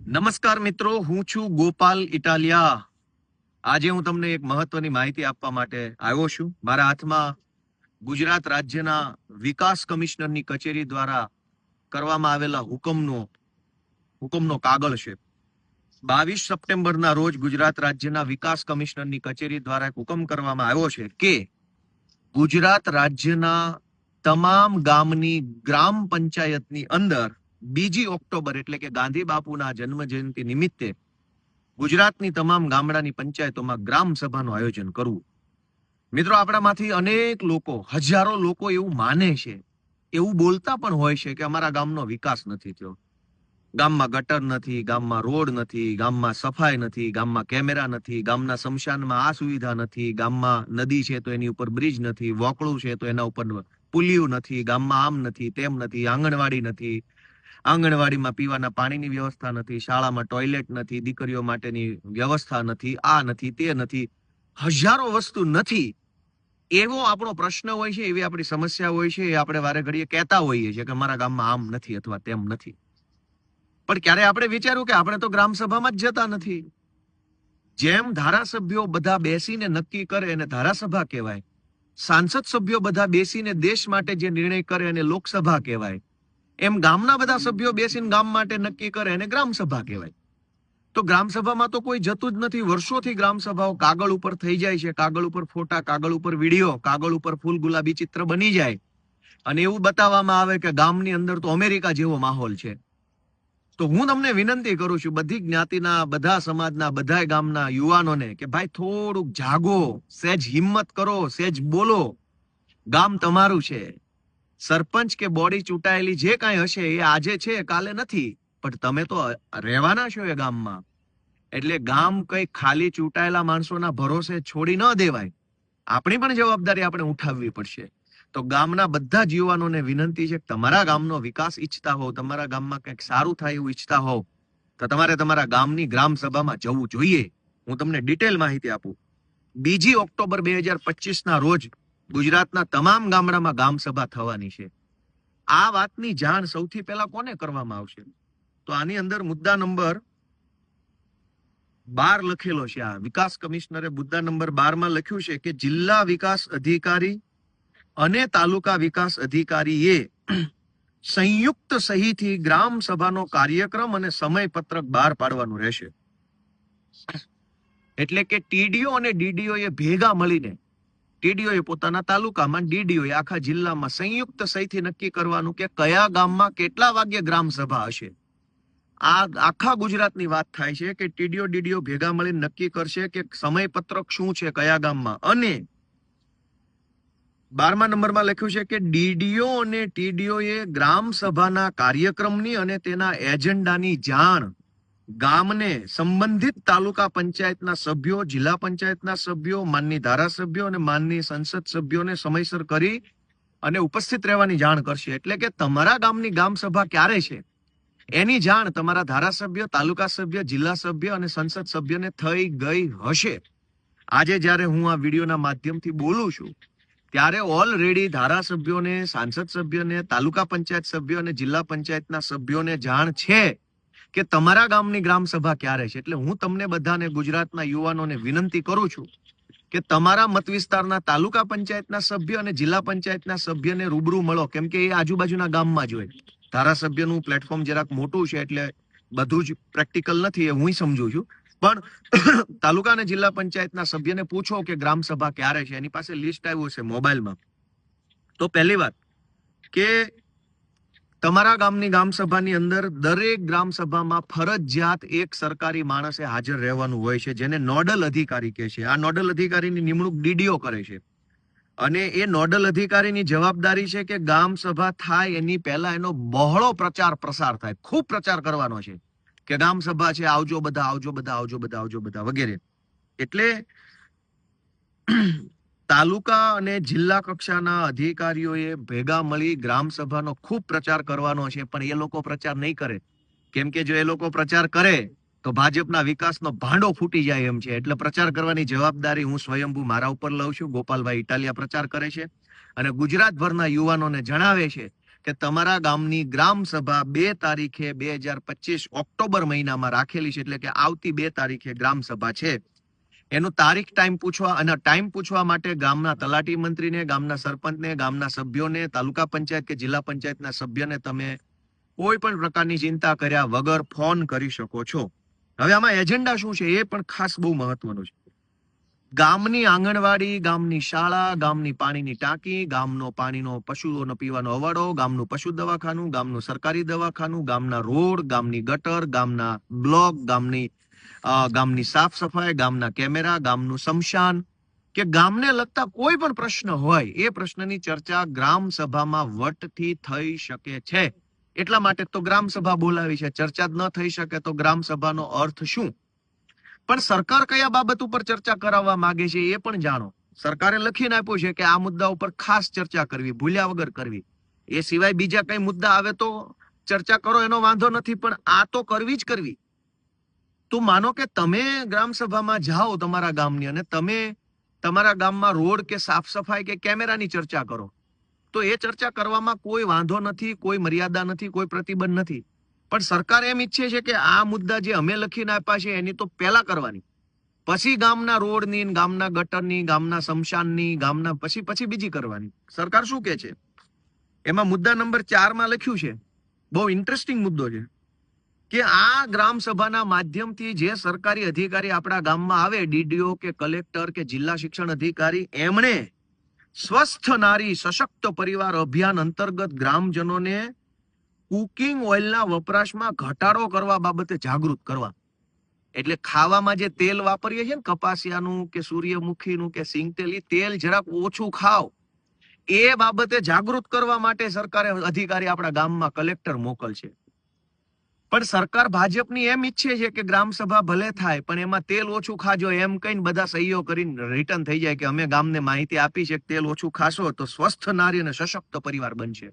નમસ્કાર મિત્રો, હું છું ગોપાલ ઇટાલિયા. આજે હું તમને એક મહત્વની માહિતી આપવા માટે આવ્યો છું. મારા હાથમાં ગુજરાત રાજ્યના વિકાસ કમિશનરની કચેરી દ્વારા કરવામાં આવેલા હુકમનો કાગળ છે. 22 સપ્ટેમ્બરના રોજ ગુજરાત રાજ્યના વિકાસ કમિશનરની કચેરી દ્વારા એક હુકમ કરવામાં આવ્યો છે કે ગુજરાત રાજ્યના તમામ ગામની ગ્રામ પંચાયતની અંદર 2 ઓક્ટોબર એટલે કે ગાંધી બાપુના જન્મ જયંતિ નિમિત્તે ગુજરાતની તમામ ગામડાની પંચાયતોમાં ગ્રામ સભાનું આયોજન કરવું. મિત્રો, આપણામાંથી અનેક લોકો, હજારો લોકો એવું માને છે, એવું બોલતા પણ હોય છે કે અમારા ગામનો વિકાસ નથી થયો, ગામમાં ગટર નથી, ગામમાં રોડ નથી, ગામમાં સફાઈ નથી, ગામમાં કેમેરા નથી, ગામના સ્મશાનમાં આ સુવિધા નથી, ગામમાં નદી છે તો એની ઉપર બ્રિજ નથી, વોકળું છે તો એના ઉપર પુલિયું નથી, ગામમાં આમ નથી, તેમ નથી, આંગણવાડી નથી, આંગણવાડીમાં પીવાના પાણીની વ્યવસ્થા નથી, શાળામાં ટોયલેટ નથી, દીકરીઓ માટેની વ્યવસ્થા નથી, આ નથી, તે નથી, હજારો વસ્તુ નથી. એવો આપણો પ્રશ્ન હોય છે, એવી આપણી સમસ્યા હોય છે, એ આપણે વારે ઘડીએ કહેતા હોઈએ છીએ કે અમારા ગામમાં આમ નથી અથવા તેમ નથી. પણ ક્યારે આપણે વિચાર્યું કે આપણે તો ગ્રામ સભામાં જ જતા નથી. જેમ ધારાસભ્યો બધા બેસીને નક્કી કરે એને ધારાસભા કહેવાય, સાંસદ સભ્યો બધા બેસીને દેશ માટે જે નિર્ણય કરે એને લોકસભા કહેવાય, એમ ગામના બધા સભ્યો બેસીને ગામ માટે નક્કી કરે એને ગ્રામ સભા કહેવાય. તો ગ્રામ સભામાં તો કોઈ જતું જ નથી. વર્ષોથી ગ્રામ સભાઓ કાગળ ઉપર થઈ જાય છે, કાગળ ઉપર ફોટા, કાગળ ઉપર વિડીયો, કાગળ ઉપર ફૂલ ગુલાબી ચિત્ર બની જાય અને એવું બતાવવામાં આવે કે ગામની અંદર તો અમેરિકા જેવો માહોલ છે. તો હું તમને વિનંતી કરું છું, બધી જ્ઞાતિના, બધા સમાજના, બધા ગામના યુવાનોને કે ભાઈ થોડુંક જાગો, સહેજ હિંમત કરો, સહેજ બોલો. ગામ તમારું છે. સરપંચ કે બોડી ચૂંટાયેલી જે કાંઈ હશે એ આજે છે, કાલે નથી, પણ તમે તો રહેવાના છો એ ગામમાં. એટલે ગામ કઈ ખાલી ચૂંટાયેલા માણસોના ભરોસે છોડી ન દેવાય. આપણી પણ જવાબદારી આપણે ઉઠાવવી પડશે. તો ગામના બધા જ યુવાનોને વિનંતી છે કે તમારા ગામનો વિકાસ ઈચ્છતા હોવ, તમારા ગામમાં કંઈક સારું થાય એવું ઈચ્છતા હોવ, તો તમારે તમારા ગામની ગ્રામ સભામાં જવું જોઈએ. હું તમને ડિટેલ માહિતી આપું. 2 ઓક્ટોબર 2025 રોજ ગુજરાતના તમામ ગામડામાં ગામ સભા થવાની છે. આ વાતની જાણ સૌથી પહેલા કોને કરવામાં આવશે? તો આની અંદર મુદ્દા નંબર 12 લખેલો છે. આ વિકાસ કમિશનરે મુદ્દા નંબર 12 માં લખ્યું છે કે જિલ્લા વિકાસ અધિકારી અને તાલુકા વિકાસ અધિકારીએ સંયુક્ત સહીથી ગ્રામ સભાનો કાર્યક્રમ અને સમયપત્રક બહાર પાડવાનું રહેશે. એટલે કે ટીડીઓ અને ડીડીઓ એ ભેગા મળીને, ટીડીઓ એ પોતાના તાલુકામાં, ડીડીઓ એ આખા જિલ્લામાં સંયુક્ત સહીથી નક્કી કરવાનું કે કયા ગામમાં કેટલા વાગ્યે ગ્રામ સભા હશે. આ આખા ગુજરાતની વાત થાય છે કે ટીડીઓ ડીડીઓ ભેગા મળીને નક્કી કરશે કે સમયપત્રક શું છે કયા ગામમાં. અને 12મા નંબરમાં લખ્યું છે કે ડીડીઓ અને ટીડીઓ એ ગ્રામ સભાના કાર્યક્રમની અને તેના એજન્ડાની જાણ ગામને સંબંધિત તાલુકા પંચાયતના સભ્યો, જિલ્લા પંચાયતના સભ્યો, માનની ધારાસભ્યો અને માનની સંસદ સભ્યોને સમયસર કરી અને ઉપસ્થિત રહેવાની જાણ કરશે. એટલે કે તમારા ગામની ગ્રામ સભા ક્યારે છે એની જાણ તમારા ધારાસભ્ય, તાલુકા સભ્ય, જિલ્લા સભ્ય અને સંસદ સભ્યને થઈ ગઈ હશે. આજે જ્યારે હું આ વિડીયોના માધ્યમથી બોલું છું ત્યારે ઓલરેડી ધારાસભ્યોને, સાંસદ સભ્યોને, તાલુકા પંચાયત સભ્યો અને જિલ્લા પંચાયતના સભ્યોને જાણ છે કે તમારા ગામની ગ્રામ સભા ક્યારે છે. એટલે હું તમને બધાને, ગુજરાતના યુવાનોને વિનંતી કરું છું કે તમારા મત વિસ્તારના તાલુકા પંચાયતના સભ્ય અને જિલ્લા પંચાયતના સભ્યને રૂબરૂ મળો, કેમ કે એ આજુબાજુના ગામમાં જ હોય. ધારાસભ્યનું પ્લેટફોર્મ જરાક મોટું છે એટલે બધું જ પ્રેક્ટિકલ નથી, એ હું સમજુ છું. પણ તાલુકા અને જિલ્લા પંચાયતના સભ્યને પૂછો કે ગ્રામ સભા ક્યારે છે. એની પાસે લિસ્ટ આવ્યું છે મોબાઈલમાં. તો પહેલી વાત કે તમારા ગામની ગ્રામ સભાની અંદર દરેક ગ્રામ સભામાં ફરજિયાત એક સરકારી માણસે હાજર રહેવાનું હોય છે, જેને નોડલ અધિકારી કહે છે. આ નોડલ અધિકારીની નિમણૂક ડીડીઓ કરે છે અને એ નોડલ અધિકારીની જવાબદારી છે કે ગ્રામ સભા થાય એની પહેલા એનો બહોળો પ્રચાર પ્રસાર થાય, ખૂબ પ્રચાર કરવાનો છે કે ગ્રામ સભા છે, આવજો બધા, આવજો બધા, આવજો બધા, આવજો બધા વગેરે. એટલે તાલુકા અને જિલ્લા કક્ષાના અધિકારીઓએ ભેગા મળી ગ્રામ સભાનો ખૂબ પ્રચાર કરવાનો છે. પણ એ લોકો પ્રચાર નહીં કરે, કેમ કે જો એ લોકો પ્રચાર કરે તો ભાજપના વિકાસનો ભાંડો ફૂટી જાય એમ છે. એટલે પ્રચાર કરવાની જવાબદારી હું સ્વયંભૂ મારા ઉપર લઉં છું. ગોપાલભાઈ ઇટાલિયા પ્રચાર કરે છે અને ગુજરાતભરના યુવાનોને જણાવે છે કે તમારા ગામની ગ્રામ સભા 2 તારીખે 2025 ઓક્ટોબર મહિનામાં રાખેલી છે, એટલે કે આવતી 2 તારીખે ગ્રામ સભા છે. એનું તારીખ ટાઈમ પૂછવા અને ટાઈમ પૂછવા માટે ગામના તલાટી મંત્રીને, ગામના સરપંચને, ગામના સભ્યોને, તાલુકા પંચાયત કે જિલ્લા પંચાયતના સભ્યને તમે કોઈ પણ પ્રકારની ચિંતા કર્યા વગર ફોન કરી શકો છો. હવે આમાં એજન્ડા શું છે એ પણ ખાસ બહુ મહત્વનું છે. ગામની આંગણવાડી, ગામની શાળા, ગામની પાણીની ટાંકી, ગામનો પાણીનો પશુઓનો પીવાનો અવાડો, ગામનું પશુ દવાખાનું, ગામનું સરકારી દવાખાનું, ગામના રોડ, ગામની ગટર, ગામના બ્લોક, ગામની સાફ સફાઈ, ગામના કેમેરા, ગામનું શમશાન કે ગામને લગતા કોઈ પણ પ્રશ્ન હોય એ પ્રશ્નની ચર્ચા ગ્રામ સભામાં વટથી થઈ શકે છે. એટલા માટે તો ગ્રામ સભા બોલાવી છે. ચર્ચા જ ન થઈ શકે તો ગ્રામ સભાનો અર્થ શું? પણ સરકાર કયા બાબત ઉપર ચર્ચા કરાવવા માંગે છે એ પણ જાણો. સરકારે લખીને આપ્યું છે કે આ મુદ્દા ઉપર ખાસ ચર્ચા કરવી, ભૂલ્યા વગર કરવી. એ સિવાય બીજા કઈ મુદ્દા આવે તો ચર્ચા કરો, એનો વાંધો નથી, પણ આ તો કરવી જ કરવી. તો માનો કે તમે ગ્રામ સભામાં જાઓ તમારા ગામની અને તમે તમારા ગામમાં રોડ કે સાફ સફાઈ કે કેમેરાની ચર્ચા કરો, તો એ ચર્ચા કરવામાં કોઈ વાંધો નથી, કોઈ મર્યાદા નથી, કોઈ પ્રતિબંધ નથી. પણ સરકાર એમ ઈચ્છે છે કે આ મુદ્દા જે અમે લખીને આપ્યા છે એની તો પહેલા કરવાની, પછી ગામના રોડની, ગામના ગટરની, ગામના શમશાનની, ગામના પછી બીજી કરવાની. સરકાર શું કે છે એમાં મુદ્દા નંબર 4 માં લખ્યું છે, બહુ ઇન્ટરેસ્ટિંગ મુદ્દો છે, કે આ ગ્રામ સભાના માધ્યમથી જે સરકારી અધિકારી આપણા ગામમાં આવે, ડીડીઓ કે કલેક્ટર કે જિલ્લા શિક્ષણ અધિકારી, એમણે સ્વસ્થ નારી સશક્ત પરિવાર અભિયાન અંતર્ગત ગ્રામજનોને કુકિંગ ઓઇલના વપરાશમાં ઘટાડો કરવા બાબતે જાગૃત કરવા. એટલે ખાવામાં જે તેલ વાપરીએ છીએ ને, કપાસિયાનું કે સૂર્યમુખીનું કે સિંગ તેલ, એ તેલ જરાક ઓછું ખાવ એ બાબતે જાગૃત કરવા માટે સરકારે અધિકારી આપણા ગામમાં કલેક્ટર મોકલશે. પણ સરકાર ભાજપની એમ ઈચ્છે છે કે ગ્રામ સભા ભલે થાય પણ એમાં તેલ ઓછું ખાજો એમ કહીને બધા સહીઓ કરીને રિટર્ન થઈ જાય કે અમે ગામને માહિતી આપી છે કે તેલ ઓછું ખાશો તો સ્વસ્થ નારી અને સશક્ત પરિવાર બનશે.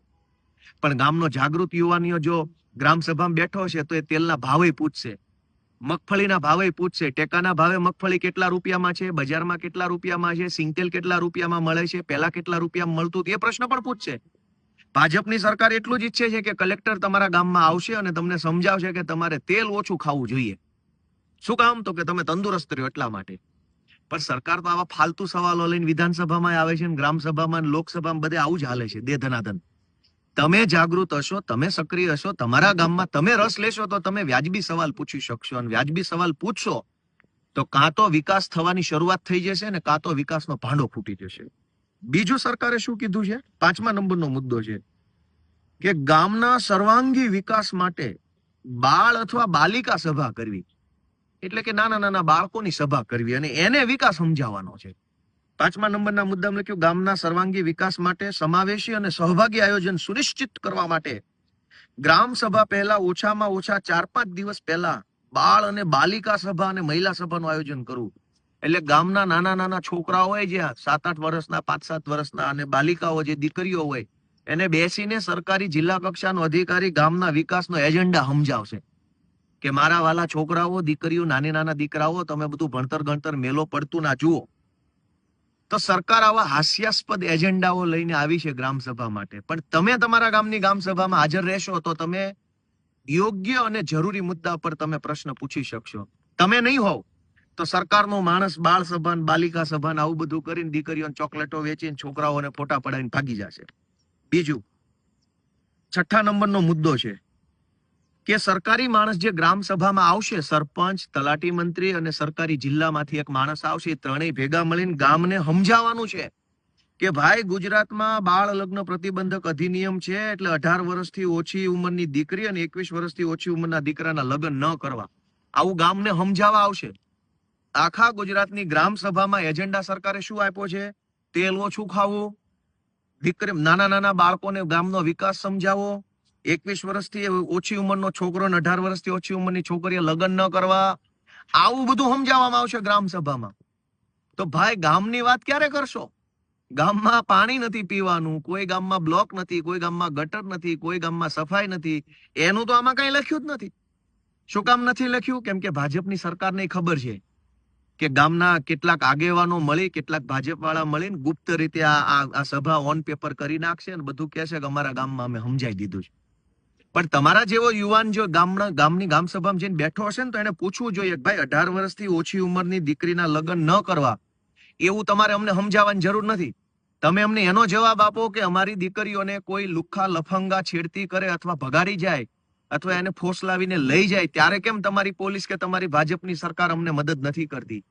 પણ ગામનો જાગૃત યુવાનીઓ જો ગ્રામ સભામાં બેઠો છે તો એ તેલના ભાવે પૂછશે, મગફળીના ભાવે પૂછશે, ટેકાના ભાવે મગફળી કેટલા રૂપિયામાં છે, બજારમાં કેટલા રૂપિયામાં છે, સિંગતેલ કેટલા રૂપિયામાં મળે છે, પહેલા કેટલા રૂપિયામાં મળતું, એ પ્રશ્ન પણ પૂછશે. ભાજપની સરકાર એટલું જ ઈચ્છે છે કે કલેક્ટર તમારા ગામમાં આવશે અને તમને સમજાવશે કે તમારે તેલ ઓછું ખાવું જોઈએ. શું કામ? તો કે તમે તંદુરસ્ત રહ્યો એટલા માટે. પણ સરકાર તો આવા ફાલતુ સવાલો લઈને વિધાનસભામાં આવે છે, ગ્રામ સભામાં, લોકસભામાં બધે આવું જ હાલે છે, દે ધનાધન. તમે જાગૃત હશો, તમે સક્રિય હશો, તમારા ગામમાં તમે રસ લેશો તો તમે વ્યાજબી સવાલ પૂછી શકશો, અને વ્યાજબી સવાલ પૂછશો તો કાં તો વિકાસ થવાની શરૂઆત થઈ જશે ને કાં તો વિકાસનો ભાંડો ફૂટી જશે. બીજું સરકારે શું કીધું છે? 5મા નંબરનો મુદ્દો છે કે ગામના સર્વાંગી વિકાસ માટે બાળ અથવા બાલિકા સભા કરવી. એટલે કે નાના નાના બાળકોની સભા કરવી અને એને વિકાસ સમજાવવાનો છે. 5મા નંબરના મુદ્દામાં લખ્યું, ગામના સર્વાંગી વિકાસ માટે સમાવેશી અને સહભાગી આયોજન સુનિશ્ચિત કરવા માટે ગ્રામ સભા પહેલા ઓછામાં ઓછા 4-5 દિવસ પહેલા બાળ અને બાલિકા સભા અને મહિલા સભાનું આયોજન કરવું. એટલે ગામના નાના નાના છોકરાઓ હોય, જ્યાં 7-8 વર્ષના, 5-7 વર્ષના, અને બાલિકાઓ જે દીકરીઓ હોય, એને બેસીને સરકારી જિલ્લા કક્ષાનો અધિકારી ગામના વિકાસનો એજન્ડા સમજાવશે કે મારા વાલા છોકરાઓ, દીકરીઓ, નાની નાના દીકરાઓ, તમે બધું ભણતર ગણતર મેલો પડતું ના જુઓ. તો સરકાર આવા હાસ્યાસ્પદ એજન્ડાઓ લઈને આવી છે ગ્રામ સભા માટે. પણ તમે તમારા ગામની ગ્રામ સભામાં હાજર રહેશો તો તમે યોગ્ય અને જરૂરી મુદ્દા પર તમે પ્રશ્ન પૂછી શકશો. તમે નહીં હોવ તો સરકારનો માણસ બાળ સભા, બાલિકા સભા આવું બધું કરીને દીકરીઓને ચોકલેટો વેચીને છોકરાઓને ફોટા પડાવીને ભાગી જશે. બીજું 6 નંબરનો મુદ્દો છે કે સરકારી માણસ જે ગ્રામ સભામાં આવશે, સરપંચ, તલાટી મંત્રી અને સરકારી જિલ્લામાંથી એક માણસ આવશે, ત્રણેય ભેગા મળીને ગામને સમજાવવાનું છે કે ભાઈ ગુજરાતમાં બાળ લગ્ન પ્રતિબંધક અધિનિયમ છે, એટલે 18 વર્ષથી ઓછી ઉંમરની દીકરી અને 21 વર્ષથી ઓછી ઉંમરના દીકરાના લગ્ન ન કરવા. આવું ગામને સમજાવવા આવશે. આખા ગુજરાતની ગ્રામ સભામાં એજન્ડા સરકારે શું આપ્યો છે? તેલ ઓછું ખાવું, દીકરી, નાના નાના બાળકોને ગામનો વિકાસ સમજાવો, 21 વર્ષથી ઓછી ઉંમરનો છોકરો અને 18 વર્ષથી ઓછી ઉંમરની છોકરીએ લગ્ન ન કરવા. આવું બધું સમજાવવામાં આવશે ગ્રામ સભામાં. તો ભાઈ ગામની વાત ક્યારે કરશો? ગામમાં પાણી નથી પીવાનું, કોઈ ગામમાં બ્લોક નથી, કોઈ ગામમાં ગટર નથી, કોઈ ગામમાં સફાઈ નથી. એનું તો આમાં કઈ લખ્યું જ નથી. શું કામ નથી લખ્યું? કેમ કે ભાજપની સરકારને ખબર છે કે ગામના કેટલાક આગેવાનો મળી, કેટલાક ભાજપ વાળા મળીને ગુપ્ત રીતે આ સભા ઓન પેપર કરી નાખશે અને બધું કહેશે કે અમારા ગામમાં અમે સમજાઈ દીધું છે. પણ તમારા જેવો યુવાન જો ગામની ગામ સભામાં જઈને બેઠો હશે ને તો એને પૂછવું જોઈએ કે ભાઈ 18 વર્ષથી ઓછી ઉંમરની દીકરીના લગ્ન ન કરવા, એવું તમારે અમને સમજાવવાની જરૂર નથી. તમે અમને એનો જવાબ આપો કે અમારી દીકરીઓને કોઈ લુખ્ખા લફંગા છેડતી કરે અથવા ભગાડી જાય અથવા એને ફોસલાવીને લઈ જાય ત્યારે કેમ તમારી પોલીસ કે તમારી ભાજપની સરકાર અમને મદદ નથી કરતી?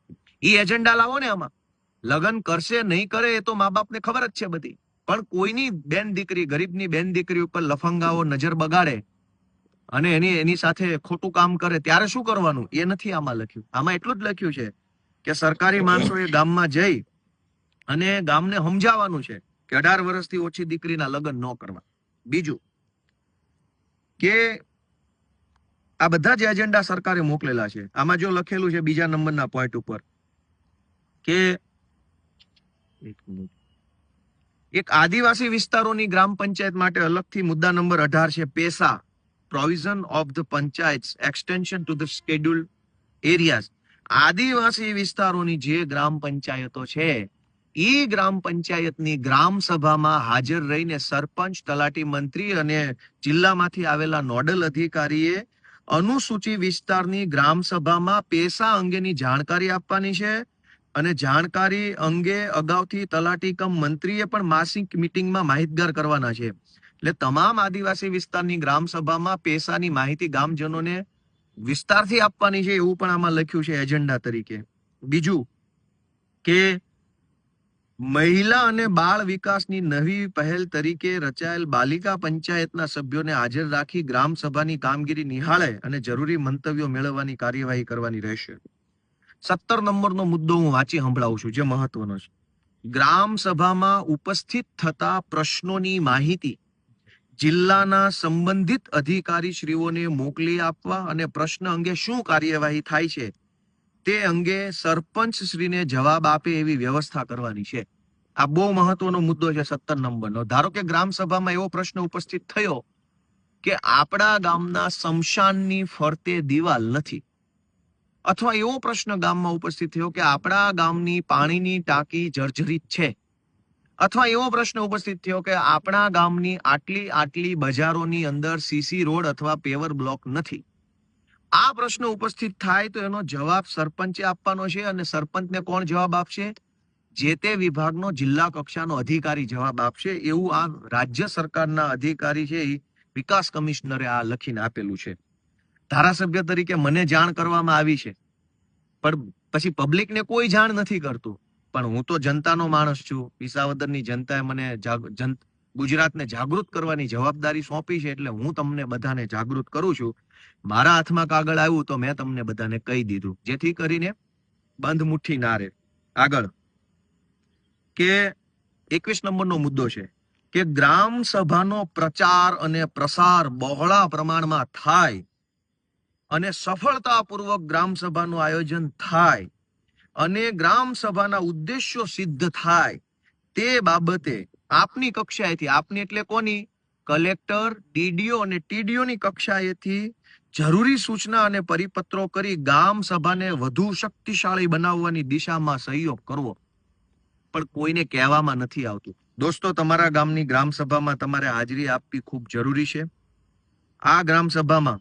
એ એજન્ડા લાવો ને આમાં. લગ્ન કરશે નહીં કરે એ તો મા બાપને ખબર જ છે બધી, પણ કોઈની બેન દીકરી, ગરીબની બેન દીકરી ઉપર લફંગાઓ નજર બગાડે અને એની સાથે ખોટું કામ કરે ત્યારે શું કરવાનું એ નથી આમાં લખ્યું. આમાં એટલું જ લખ્યું છે કે સરકારી માણસો એ ગામમાં જઈ અને ગામને સમજાવવાનું છે કે 18 વર્ષથી ઓછી દીકરીના લગ્ન ન કરવા. બીજું કે આ બધા જ એજન્ડા સરકારે મોકલેલા છે. આમાં જો લખેલું છે બીજા નંબરના પોઈન્ટ ઉપર કે એક આદિવાસી વિસ્તારોની ગ્રામ પંચાયત માટે અલગથી મુદ્દા નંબર 18 છે PESA, provision of the panchayat extension to the scheduled areas. આદિવાસી વિસ્તારોની જે ગ્રામ પંચાયતો છે એ ગ્રામ પંચાયતની ગ્રામ સભામાં હાજર રહીને સરપંચ, તલાટી, મંત્રી અને જિલ્લામાંથી આવેલા નોડલ અધિકારીએ અનુસૂચિત વિસ્તારની ગ્રામ સભામાં પેસા અંગેની જાણકારી આપવાની છે અને જાણકારી અંગે અગાઉથી તલાટી કમ મંત્રીએ પણ માસિક મીટિંગમાં માહિતગાર કરવાના છે. એટલે તમામ આદિવાસી વિસ્તારની ગ્રામ સભામાં પેસાની માહિતી ગામજનોને વિસ્તારથી આપવાની છે એવું પણ આમાં લખ્યું છે એજન્ડા તરીકે. બીજું કે મહિલા અને બાળ વિકાસની નવી પહેલ તરીકે રચાયેલ બાલિકા પંચાયતના સભ્યોને હાજર રાખી ગ્રામ સભાની કામગીરી નિહાળે અને જરૂરી મંતવ્યો મેળવવાની કાર્યવાહી કરવાની રહેશે. 17 નંબરનો મુદ્દો હું વાંચી સંભળાવું છું જે મહત્વનો છે. ગ્રામ સભામાં ઉપસ્થિત થતા પ્રશ્નોની માહિતી જિલ્લાના સંબંધિત અધિકારી શ્રીઓને મોકલી આપવા અને પ્રશ્ન અંગે શું કાર્યવાહી થાય છે તે અંગે સરપંચ શ્રીને જવાબ આપે એવી વ્યવસ્થા કરવાની છે. આ બહુ મહત્વનો મુદ્દો છે 17 નંબરનો. ધારો કે ગ્રામ સભામાં એવો પ્રશ્ન ઉપસ્થિત થયો કે આપણા ગામના સ્મશાનની ફરતે દિવાલ નથી, અથવા એવો પ્રશ્ન ગામમાં ઉપસ્થિત થયો કે આપણા ગામની પાણીની ટાંકી જર્જરિત છે, અથવા એવો પ્રશ્ન ઉપસ્થિત થયો કે આપણા ગામની આટલી બજારોની અંદર સીસી રોડ અથવા પેવર બ્લોક નથી. આ પ્રશ્ન ઉપસ્થિત થાય તો એનો જવાબ સરપંચે આપવાનો છે અને સરપંચને કોણ જવાબ આપશે? જે તે વિભાગનો જિલ્લા કક્ષાનો અધિકારી જવાબ આપશે. એવું આ રાજ્ય સરકારના અધિકારી છે એ વિકાસ કમિશનરે આ લખીને આપેલું છે. ધારાસભ્ય તરીકે મને જાણ કરવામાં આવી છે, પણ પછી પબ્લિકને કોઈ જાણ નથી કરતું. પણ હું તો જનતાનો માણસ છું. વિસાવદરની જનતાએ મને ગુજરાતને જાગૃત કરવાની જવાબદારી સોંપી છે, એટલે હું તમને બધાને જાગૃત કરું છું. મારા હાથમાં કાગળ આવ્યું તો મેં તમને બધાને કહી દીધું, જેથી કરીને બંધ મુઠ્ઠી ના રહે. આગળ કે 21 નંબરનો મુદ્દો છે કે ગ્રામ સભાનો પ્રચાર અને પ્રસાર બહોળા પ્રમાણમાં થાય અને સફળતાપૂર્વક ગ્રામ સભાનું આયોજન થાય અને ગ્રામ સભાના ઉદ્દેશ્યો સિદ્ધ થાય તે બાબતે આપની કક્ષાએથી, આપની એટલે કોની? કલેક્ટર, ડીડીઓ અને ટીડીઓની કક્ષાએથી જરૂરી સૂચના અને પરિપત્રો કરી ગામ સભાને વધુ શક્તિશાળી બનાવવાની દિશામાં સહયોગ કરવો. પણ કોઈને કહેવામાં નથી આવતું. દોસ્તો, તમારા ગામની ગ્રામ સભામાં તમારે હાજરી આપવી ખૂબ જરૂરી છે. આ ગ્રામ સભામાં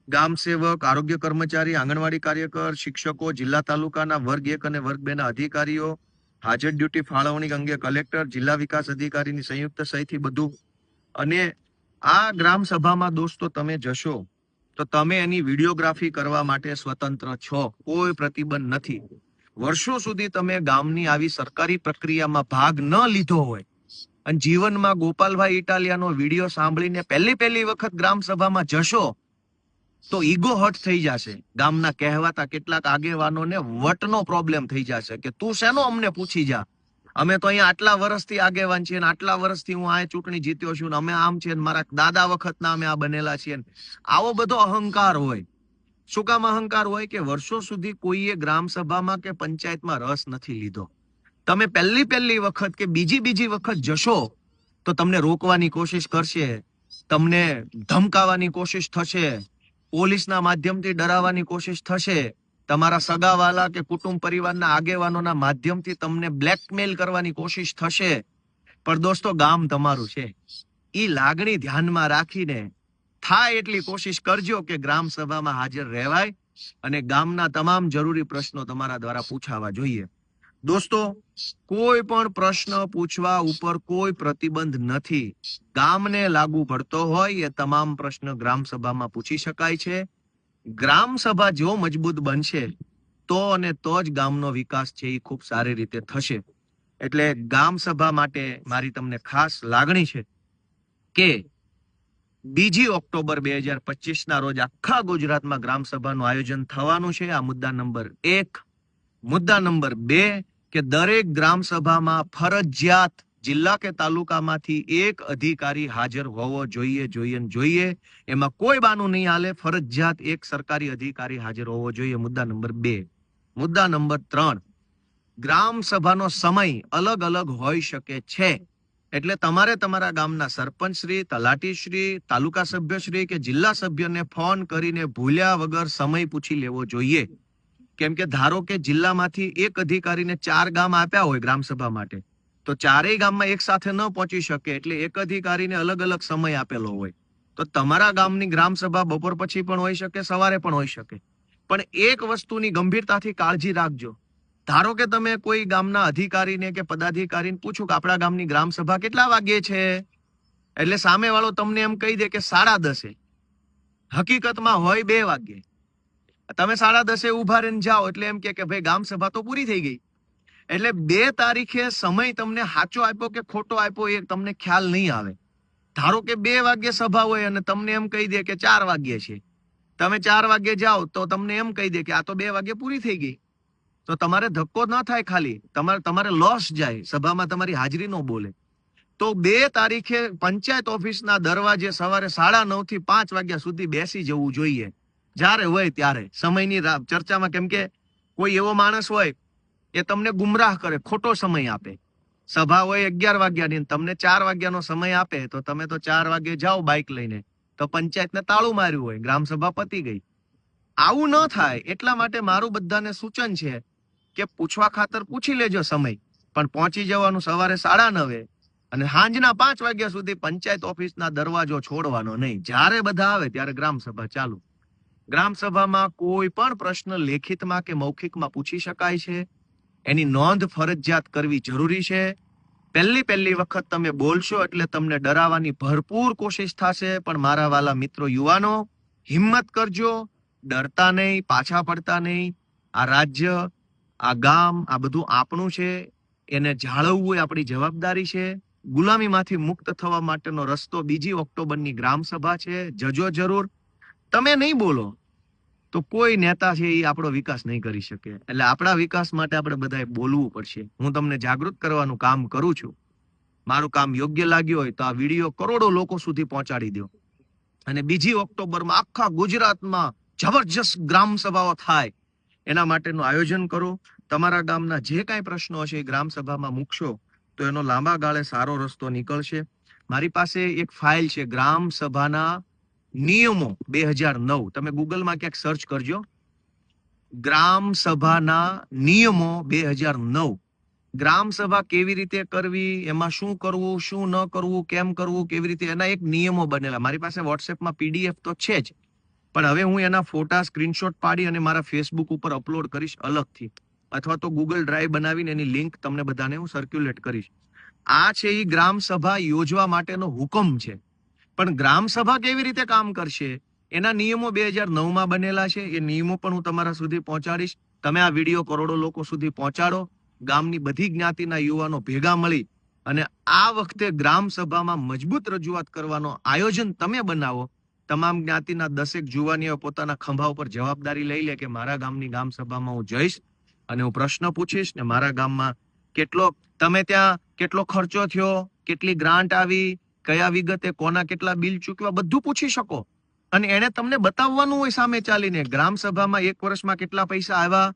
ગામ સેવક, આરોગ્ય કર્મચારી, આંગણવાડી કાર્યકર, શિક્ષકો, જિલ્લા તાલુકાના વર્ગ 1 અને વર્ગ 2 ના અધિકારીઓ, હાજર ડ્યુટી ફાળવણી અંગે કલેક્ટર, જિલ્લા વિકાસ અધિકારીની સંયુક્ત સહીથી બધું. અને આ ગ્રામ સભામાં દોસ્તો તમે જશો તો તમે એની વિડીયોગ્રાફી કરવા માટે સ્વતંત્ર છો, કોઈ પ્રતિબંધ નથી. વર્ષો સુધી તમે ગામની આવી સરકારી પ્રક્રિયામાં ભાગ ન લીધો હોય અને જીવનમાં ગોપાલભાઈ ઇટાલિયાનો વિડીયો સાંભળીને પહેલી વખત ગ્રામ સભામાં જશો તો ઈગો હર્ટ થઈ જશે. ગામના કહેવાતા કેટલાક આગેવાનોને વટનો પ્રોબ્લેમ થઈ જશે કે તું શેનો અમને પૂછી જા, અમે તો અહીંયા આટલા વર્ષથી આગેવાન છીએ, આટલા વર્ષથી હું આ ચૂંટણી જીત્યો છું, અમે આમ છે, મારા દાદા વખતના અમે આ બનેલા છીએ. આવો બધો અહંકાર હોય. શું કામ અહંકાર હોય? કે વર્ષો સુધી કોઈએ ગ્રામ સભામાં કે પંચાયતમાં રસ નથી લીધો. તમે પહેલી વખત કે બીજી વખત જશો તો તમને રોકવાની કોશિશ કરશે, તમને ધમકાવવાની કોશિશ થશે, પોલીસના માધ્યમથી ડરાવવાની કોશિશ થશે. તમારા સગાવાલા કે કુટુંબ પરિવારના આગેવાનોના માધ્યમથી તમને બ્લેકમેલ કરવાની કોશિશ થશે, પણ દોસ્તો ગામ તમારું છે. એ લાગણી ધ્યાનમાં રાખીને થાય એટલી કોશિશ કરજો કે ગ્રામ સભામાં હાજર રહેવાય અને ગામના તમામ જરૂરી પ્રશ્નો તમારા દ્વારા પૂછાવા જોઈએ. દોસ્તો, કોઈ પણ પ્રશ્ન પૂછવા ઉપર કોઈ પ્રતિબંધ નથી. ગામને લાગુ પડતો હોય એ તમામ પ્રશ્ન ગ્રામ સભામાં પૂછી શકાય છે. ગ્રામ સભા જો મજબૂત બનશે તો અને તો જ ગામનો વિકાસ છે એ ખૂબ સારી રીતે થશે. એટલે ગામ સભા માટે મારી તમને ખાસ લાગણી છે કે 2 ઓક્ટોબર 2025 ના રોજ આખા ગુજરાતમાં ગ્રામ સભાનું આયોજન થવાનું છે. આ મુદ્દા નંબર 1. મુદ્દા નંબર 2 કે દરેક ગ્રામ સભામાં ફરજિયાત જિલ્લા કે તાલુકામાંથી એક અધિકારી હાજર હોવો જોઈએ. એમાં કોઈ બાનું નહીં હાલે. ફરજિયાત એક સરકારી અધિકારી હાજર હોવો જોઈએ. મુદ્દા નંબર 2. મુદ્દા નંબર 3, ગ્રામ સભાનો સમય અલગ અલગ હોઈ શકે છે. એટલે તમારે તમારા ગામના સરપંચશ્રી, તલાટીશ્રી, તાલુકા સભ્યશ્રી કે જિલ્લા સભ્યને ફોન કરીને ભૂલ્યા વગર સમય પૂછી લેવો જોઈએ. કેમ કે ધારો કે જિલ્લામાંથી એક અધિકારીને 4 ગામ આપ્યા હોય ગ્રામ સભા માટે, તો ચારેય ગામમાં એક સાથે ન પહોંચી શકે. એટલે એક અધિકારીને અલગ અલગ સમય આપેલો હોય. તો તમારા ગામની ગ્રામ સભા બપોર પછી પણ હોઈ શકે, સવારે પણ હોઈ શકે. પણ એક વસ્તુની ગંભીરતાથી કાળજી રાખજો. ધારો કે તમે કોઈ ગામના અધિકારીને કે પદાધિકારીને પૂછો કે આપણા ગામની ગ્રામ સભા કેટલા વાગ્યે છે, એટલે સામે વાળો તમને એમ કહી દે કે 10:30. હકીકતમાં હોય 2 વાગ્યે. તમે 10:30 ઉભા રહીને જાઓ એટલે એમ કે ભાઈ ગામ સભા તો પૂરી થઈ ગઈ. એટલે 2 તારીખે સમય તમને સાચો આપ્યો કે ખોટો આપ્યો એ તમને ખ્યાલ નહીં આવે. ધારો કે 2 વાગ્યે સભા હોય અને તમને એમ કહી દે કે 4 વાગ્યે છે. તમે 4 વાગ્યે જાઓ તો તમને એમ કહી દે કે આ તો 2 વાગ્યે પૂરી થઈ ગઈ. તો તમારે ધક્કો ન થાય, ખાલી તમારે લોસ જાય, સભામાં તમારી હાજરી ન બોલે. તો 2 તારીખે પંચાયત ઓફિસના દરવાજે સવારે 9:30 થી 5 વાગ્યા સુધી બેસી જવું જોઈએ. જ્યારે હોય ત્યારે સમયની ચર્ચામાં. કેમ કે કોઈ એવો માણસ હોય એ તમને ગુમરાહ કરે, ખોટો સમય આપે. સભા હોય 11 વાગ્યાની, તમને 4 વાગ્યાનો સમય આપે તો તમે તો 4 વાગે જાઓ બાઇક લઈને, તો પંચાયતને તાળું માર્યું હોય, ગ્રામ સભા પતી ગઈ. આવું ન થાય એટલા માટે મારું બધાને સૂચન છે કે પૂછવા ખાતર પૂછી લેજો સમય, પણ પહોંચી જવાનું સવારે 9:30 અને સાંજના 5 વાગ્યા સુધી પંચાયત ઓફિસના દરવાજો છોડવાનો નહીં. જ્યારે બધા આવે ત્યારે ગ્રામ સભા ચાલુ. ગ્રામ સભામાં કોઈ પણ પ્રશ્ન લેખિતમાં કે મૌખિકમાં પૂછી શકાય છે. એની નોંધ ફરજિયાત કરવી જરૂરી છે. પહેલી વખત તમે બોલશો એટલે તમને ડરાવવાની ભરપૂર કોશિશ થશે. પણ મારા વાલા મિત્રો, યુવાનો, હિંમત કરજો, ડરતા નહીં, પાછા પડતા નહીં. આ રાજ્ય, આ ગામ, આ બધું આપણું છે. એને જાળવવું એ આપણી જવાબદારી છે. ગુલામીમાંથી મુક્ત થવા માટેનો રસ્તો 2 ઓક્ટોબરની ગ્રામ સભા છે. જજો જરૂર. તમે નહીં બોલો તો કોઈ નેતા છે એ આપણો વિકાસ નહીં કરી શકે. એટલે આપણા વિકાસ માટે આપણે બધાએ બોલવું પડશે. હું તમને જાગૃત કરવાનું કામ કરું છું. મારું કામ યોગ્ય લાગ્યું હોય તો આ વિડીયો કરોડો લોકો સુધી પહોંચાડી દો. અને 2 ઓક્ટોબરમાં આખા ગુજરાતમાં જબરજસ્ત ગ્રામ સભાઓ થાય એના માટેનું આયોજન કરો. તમારા ગામના જે કાંઈ પ્રશ્નો હશે એ ગ્રામ સભામાં મૂકશો તો એનો લાંબા ગાળે સારો રસ્તો નીકળશે. મારી પાસે એક ફાઇલ છે, ગ્રામ સભાના નિયમો 2009. તમે ગૂગલમાં ક્યાંક સર્ચ કરજો, ગ્રામ સભાના નિયમો 2009. ગ્રામ સભા કેવી રીતે કરવી, એમાં શું કરવું, શું ન કરવું, કેમ કરવું, કેવી રીતે, એના એક નિયમો બનેલા. મારી પાસે વોટ્સએપમાં PDF તો છે જ, પણ હવે હું એના ફોટા સ્ક્રીનશોટ પાડી અને મારા ફેસબુક ઉપર અપલોડ કરીશ અલગથી, અથવા તો ગૂગલ ડ્રાઈવ બનાવીને એની લિંક તમને બધાને હું સર્ક્યુલેટ કરીશ. આ છે એ ગ્રામ સભા યોજવા માટેનો હુકમ છે. પણ ગ્રામ સભા કેવી રીતે કામ કરશે એના નિયમો 2009માં બનેલા છે. એ નિયમો પણ હું તમારા સુધી પહોંચાડીશ. તમે આ વિડીયો કરોડો લોકો સુધી પહોંચાડો. ગામની બધી જ્ઞાતિના યુવાનો ભેગા મળી અને આ વખતે ગ્રામ સભામાં મજબૂત રજૂઆત કરવાનો આયોજન તમે બનાવો. તમામ જ્ઞાતિના 10 જુવાનીઓ પોતાના ખંભા ઉપર જવાબદારી લઈ લે કે મારા ગામની ગ્રામ સભામાં હું જઈશ અને હું પ્રશ્ન પૂછીશ ને મારા ગામમાં કેટલો ખર્ચો થયો, કેટલી ગ્રાન્ટ આવી, કયા વિગતે કોના કેટલા બિલ ચૂકવ્યા, બધું પૂછી શકો. અને એને તમને બતાવવાનું હોય સામે ચાલીને, ગ્રામ સભામાં 1 વર્ષમાં કેટલા પૈસા આવ્યા,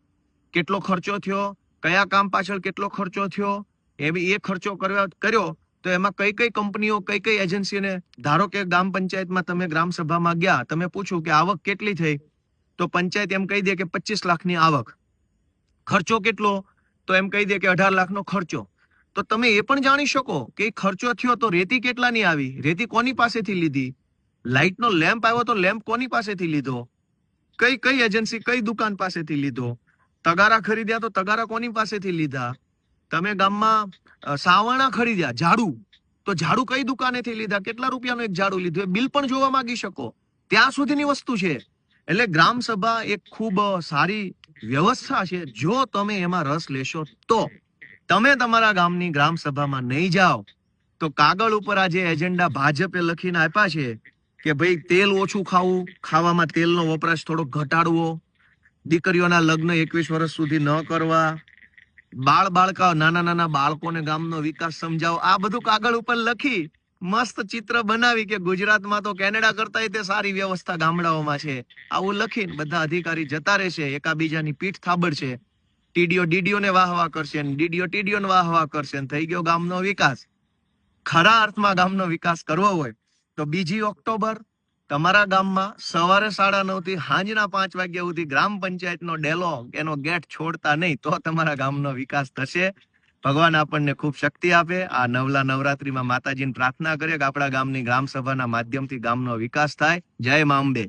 કેટલો ખર્ચો થયો, કયા કામ પાછળ કેટલો ખર્ચો થયો, એ ખર્ચો કર્યો તો એમાં કઈ કઈ કંપનીઓ, કઈ એજન્સીને. ધારો કે ગ્રામ પંચાયતમાં તમે ગ્રામ સભામાં ગયા, તમે પૂછ્યું કે આવક કેટલી થઈ, તો તો પંચાયત એમ કહી દે કે 25 લાખની આવક, ખર્ચો કેટલો તો એમ કહી દે કે 18 લાખનો ખર્ચો. તો તમે એ પણ જાણી શકો કે ખર્ચો થયો તો રેતી કેટલાની આવી, રેતી કોની પાસેથી લીધી, લાઇટનો લેમ્પ આવ્યો તો લેમ્પ કોની પાસેથી લીધો, કઈ કઈ એજન્સી કઈ દુકાન પાસેથી લીધો, તગારા ખરીદ્યા તો તગારા કોની પાસેથી લીધા, તમે ગામમાં સાવરણા ખરીદ્યા, ઝાડુ તો ઝાડુ કઈ દુકાનેથી લીધા, કેટલા રૂપિયાનું એક ઝાડુ લીધું, એ બિલ પણ જોવા માંગી શકો. ત્યાં સુધીની વસ્તુ છે. એટલે ગ્રામ સભા એક ખૂબ સારી વ્યવસ્થા છે. જો તમે એમાં રસ લેશો તો તમે તમારા ગામની ગ્રામ સભામાં નહીં જાઓ તો કાગળ ઉપર આ જે એજન્ડા ભાજપે લખીને આપ્યા છે કે ભાઈ તેલ ઓછું ખાવું, ખાવામાં તેલનો વપરાશ થોડો ઘટાડવો, દીકરીઓના લગ્ન 21 વર્ષ સુધી ન કરવા, બાળકા નાના નાના બાળકોને ગામનો વિકાસ સમજાવો, આ બધું કાગળ ઉપર લખી મસ્ત ચિત્ર બનાવી કે ગુજરાતમાં તો કેનેડા કરતા તે સારી વ્યવસ્થા ગામડાઓમાં છે, આવું લખીને બધા અધિકારી જતા રહેશે, એકાબીજાની પીઠ થાબડશે, ટીડીઓ ડીડીઓને વાહ કરશે, ડીડીઓ ટીડીઓને વાહ કરશે, થઈ ગયો ગામનો વિકાસ. ખરા અર્થમાં ગામનો વિકાસ કરવો હોય તો 2 ઓક્ટોબર તમારા ગામમાં સવારે 9:30 થી સાંજના 5 વાગ્યા સુધી ગ્રામ પંચાયતનો ડેલો, એનો ગેટ છોડતા નહીં, તો તમારા ગામનો વિકાસ થશે. ભગવાન આપણને ખૂબ શક્તિ આપે. આ નવલા નવરાત્રીમાં માતાજીને પ્રાર્થના કરીએ કે આપણા ગામની ગ્રામ સભાના માધ્યમથી ગામનો વિકાસ થાય. જય મા અંબે.